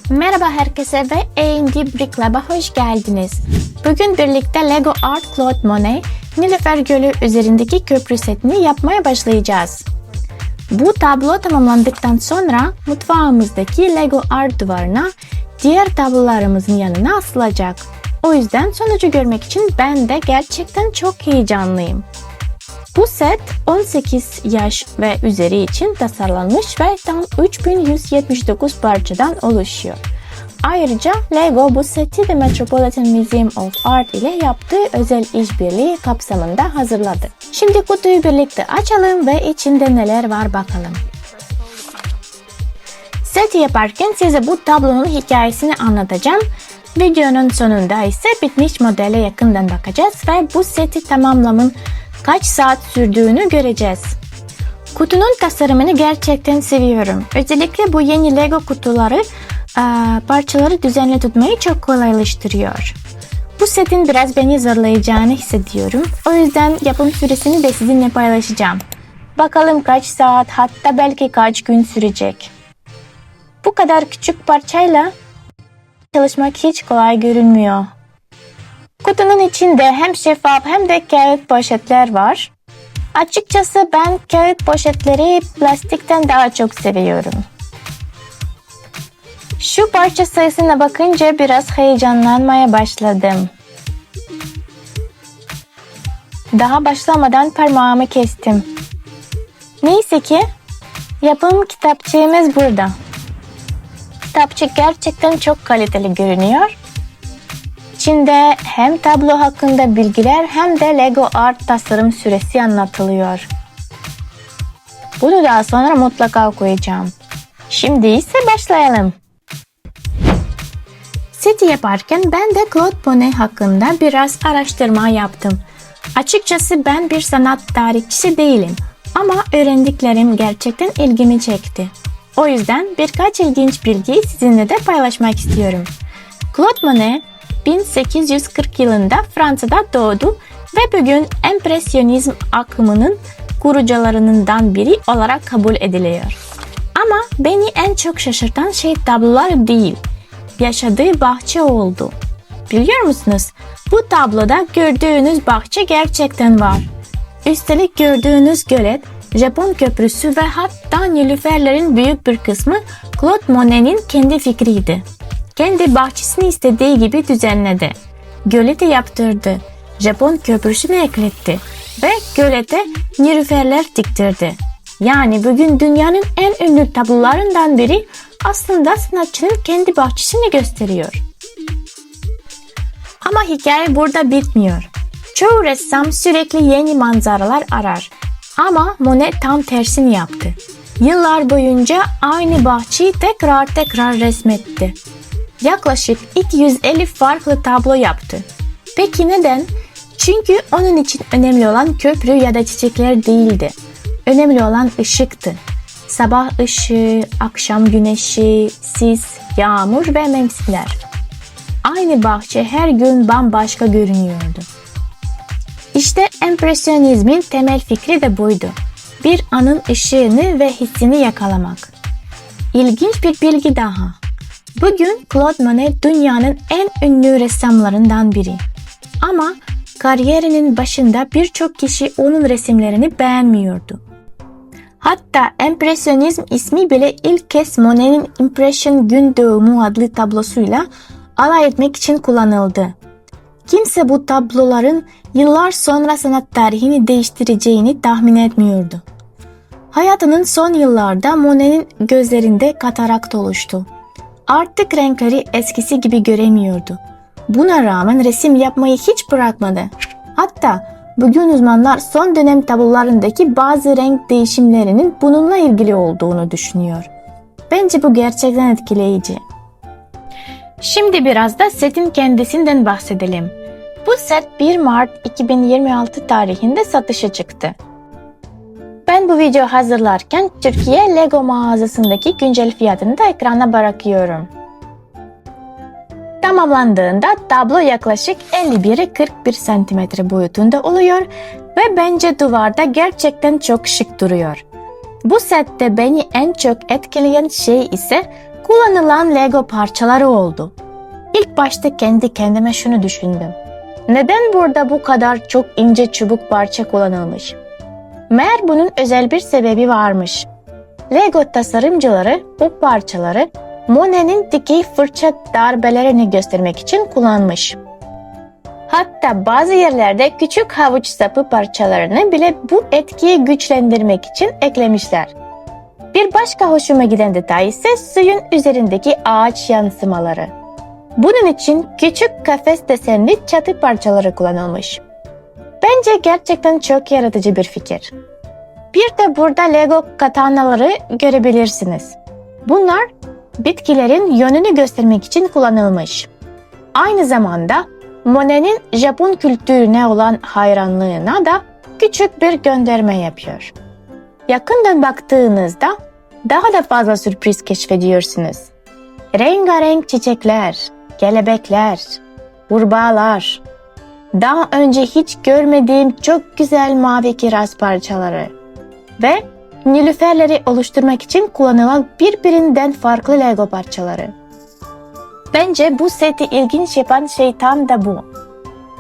Merhaba herkese ve A&D Brick Lab'a hoş geldiniz. Bugün birlikte Lego Art Claude Monet, Nilüfer Gölü üzerindeki köprü setini yapmaya başlayacağız. Bu tablo tamamlandıktan sonra mutfağımızdaki Lego Art duvarına diğer tablolarımızın yanına asılacak. O yüzden sonucu görmek için ben de gerçekten çok heyecanlıyım. Bu set 18 yaş ve üzeri için tasarlanmış ve tam 3179 parçadan oluşuyor. Ayrıca Lego bu seti The Metropolitan Museum of Art ile yaptığı özel işbirliği kapsamında hazırladı. Şimdi kutuyu birlikte açalım ve içinde neler var bakalım. Seti yaparken size bu tablonun hikayesini anlatacağım. Videonun sonunda ise bitmiş modele yakından bakacağız ve bu seti tamamlamın kaç saat sürdüğünü göreceğiz. Kutunun tasarımını gerçekten seviyorum. Özellikle bu yeni Lego kutuları parçaları düzenli tutmayı çok kolaylaştırıyor. Bu setin biraz beni zorlayacağını hissediyorum. O yüzden yapım süresini de sizinle paylaşacağım. Bakalım kaç saat, hatta belki kaç gün sürecek. Bu kadar küçük parçayla çalışmak hiç kolay görünmüyor. Kutunun içinde hem şeffaf hem de kağıt poşetler var. Açıkçası ben kağıt poşetleri plastikten daha çok seviyorum. Şu parça sayısına bakınca biraz heyecanlanmaya başladım. Daha başlamadan parmağımı kestim. Neyse ki yapım kitapçığımız burada. Kitapçık gerçekten çok kaliteli görünüyor. İçinde hem tablo hakkında bilgiler hem de Lego Art tasarım süresi anlatılıyor. Bunu daha sonra mutlaka koyacağım. Şimdi ise başlayalım. Seti yaparken ben de Claude Monet hakkında biraz araştırma yaptım. Açıkçası ben bir sanat tarihçisi değilim ama öğrendiklerim gerçekten ilgimi çekti. O yüzden birkaç ilginç bilgiyi sizinle de paylaşmak istiyorum. Claude Monet 1840 yılında Fransa'da doğdu ve bugün Empresyonizm akımının kurucularından biri olarak kabul ediliyor. Ama beni en çok şaşırtan şey tablolar değil, yaşadığı bahçe oldu. Biliyor musunuz? Bu tabloda gördüğünüz bahçe gerçekten var. Üstelik gördüğünüz gölet, Japon köprüsü ve hatta nilüferlerin büyük bir kısmı Claude Monet'in kendi fikriydi. Kendi bahçesini istediği gibi düzenledi. Göleti yaptırdı. Japon köprüsünü ekletti. Ve gölete nilüferler diktirdi. Yani bugün dünyanın en ünlü tablolarından biri aslında sanatçının kendi bahçesini gösteriyor. Ama hikaye burada bitmiyor. Çoğu ressam sürekli yeni manzaralar arar. Ama Monet tam tersini yaptı. Yıllar boyunca aynı bahçeyi tekrar resmetti. Yaklaşık 250 farklı tablo yaptı. Peki neden? Çünkü onun için önemli olan köprü ya da çiçekler değildi. Önemli olan ışıktı. Sabah ışığı, akşam güneşi, sis, yağmur ve mevsimler. Aynı bahçe her gün bambaşka görünüyordu. İşte Empresyonizmin temel fikri de buydu. Bir anın ışığını ve hissini yakalamak. İlginç bir bilgi daha. Bugün Claude Monet dünyanın en ünlü ressamlarından biri. Ama kariyerinin başında birçok kişi onun resimlerini beğenmiyordu. Hatta Empresyonizm ismi bile ilk kez Monet'in Impression Gün Doğumu adlı tablosuyla alay etmek için kullanıldı. Kimse bu tabloların yıllar sonra sanat tarihini değiştireceğini tahmin etmiyordu. Hayatının son yıllarda Monet'in gözlerinde katarakt oluştu. Artık renkleri eskisi gibi göremiyordu. Buna rağmen resim yapmayı hiç bırakmadı. Hatta bugün uzmanlar son dönem tablolarındaki bazı renk değişimlerinin bununla ilgili olduğunu düşünüyor. Bence bu gerçekten etkileyici. Şimdi biraz da setin kendisinden bahsedelim. Bu set 1 Mart 2026 tarihinde satışa çıktı. Ben bu video hazırlarken Türkiye Lego mağazasındaki güncel fiyatını da ekrana bırakıyorum. Tamamlandığında tablo yaklaşık 51'e 41 cm boyutunda oluyor ve bence duvarda gerçekten çok şık duruyor. Bu sette beni en çok etkileyen şey ise kullanılan Lego parçaları oldu. İlk başta kendi kendime şunu düşündüm. Neden burada bu kadar çok ince çubuk parça kullanılmış? Meğer bunun özel bir sebebi varmış. Lego tasarımcıları bu parçaları Monet'in dikey fırça darbelerini göstermek için kullanmış. Hatta bazı yerlerde küçük havuç sapı parçalarını bile bu etkiyi güçlendirmek için eklemişler. Bir başka hoşuma giden detay ise suyun üzerindeki ağaç yansımaları. Bunun için küçük kafes desenli çatı parçaları kullanılmış. Bence gerçekten çok yaratıcı bir fikir. Bir de burada Lego katanaları görebilirsiniz. Bunlar bitkilerin yönünü göstermek için kullanılmış. Aynı zamanda Monet'in Japon kültürüne olan hayranlığına da küçük bir gönderme yapıyor. Yakından baktığınızda daha da fazla sürpriz keşfediyorsunuz. Rengarenk çiçekler, kelebekler, kurbağalar, daha önce hiç görmediğim çok güzel mavi kiraz parçaları ve nilüferleri oluşturmak için kullanılan birbirinden farklı Lego parçaları. Bence bu seti ilginç yapan şey tam da bu.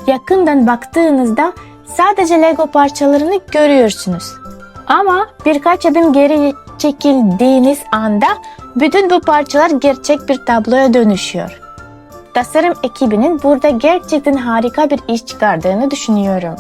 Yakından baktığınızda sadece Lego parçalarını görüyorsunuz. Ama birkaç adım geri çekildiğiniz anda bütün bu parçalar gerçek bir tabloya dönüşüyor. Tasarım ekibinin burada gerçekten harika bir iş çıkardığını düşünüyorum.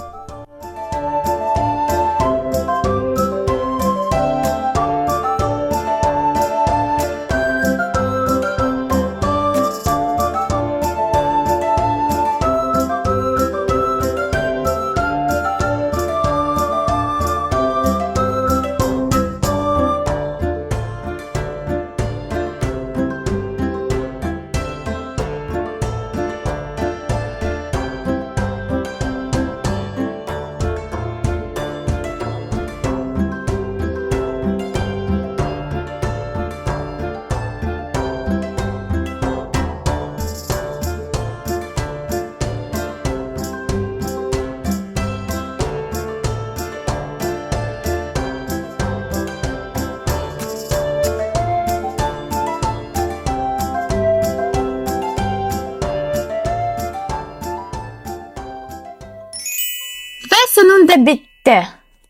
Ve sonunda bitti.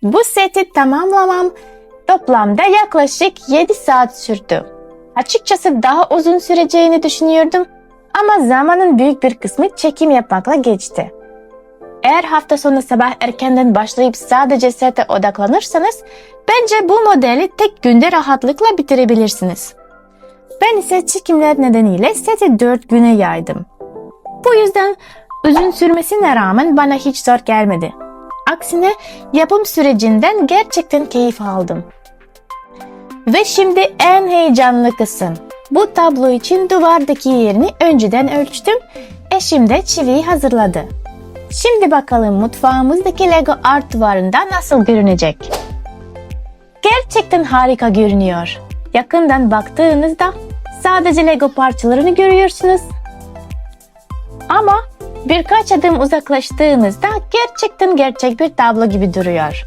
Bu seti tamamlamam toplamda yaklaşık 7 saat sürdü. Açıkçası daha uzun süreceğini düşünüyordum ama zamanın büyük bir kısmı çekim yapmakla geçti. Eğer hafta sonu sabah erkenden başlayıp sadece sete odaklanırsanız bence bu modeli tek günde rahatlıkla bitirebilirsiniz. Ben ise çekimler nedeniyle seti 4 güne yaydım. Bu yüzden uzun sürmesine rağmen bana hiç zor gelmedi. Aksine yapım sürecinden gerçekten keyif aldım. Ve şimdi en heyecanlı kısım. Bu tablo için duvardaki yerini önceden ölçtüm. Eşim de çiviyi hazırladı. Şimdi bakalım mutfağımızdaki Lego Art duvarında nasıl görünecek? Gerçekten harika görünüyor. Yakından baktığınızda sadece Lego parçalarını görüyorsunuz. Ama birkaç adım uzaklaştığınızda gerçekten gerçek bir tablo gibi duruyor.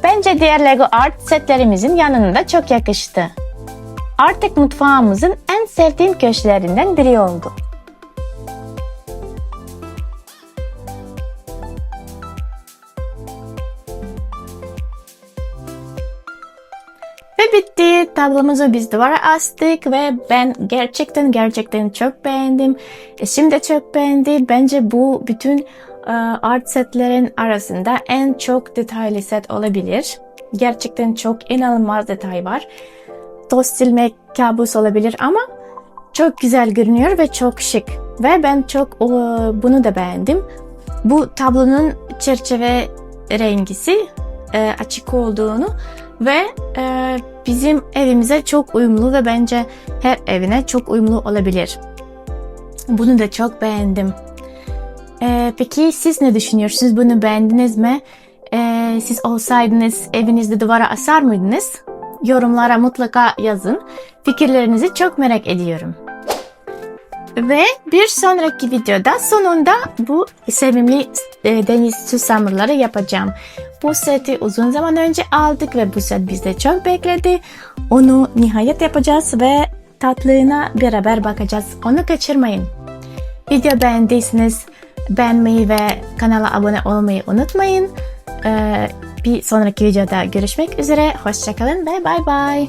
Bence diğer Lego Art setlerimizin yanında çok yakıştı. Artık mutfağımızın en sevdiğim köşelerinden biri oldu. Ve bitti. Tablomuzu biz duvara astık ve ben gerçekten çok beğendim. Eşim de çok beğendi. Bence bu bütün art setlerin arasında en çok detaylı set olabilir. Gerçekten çok inanılmaz detay var. Toz silmek kabus olabilir ama çok güzel görünüyor ve çok şık. Ve ben çok bunu da beğendim. Bu tablonun çerçeve rengisi açık olduğunu ve bizim evimize çok uyumlu ve bence her evine çok uyumlu olabilir. Bunu da çok beğendim. Peki siz ne düşünüyorsunuz? Bunu beğendiniz mi? Siz olsaydınız evinizde duvara asar mıydınız? Yorumlara mutlaka yazın. Fikirlerinizi çok merak ediyorum. Ve bir sonraki videoda sonunda bu sevimli deniz susamurları yapacağım. Bu seti uzun zaman önce aldık ve bu set bizde çok bekledi. Onu nihayet yapacağız ve tatlılığına beraber bakacağız. Onu kaçırmayın. Video beğendiyseniz beğenmeyi ve kanala abone olmayı unutmayın. Bir sonraki videoda görüşmek üzere. Hoşçakalın ve bay bay.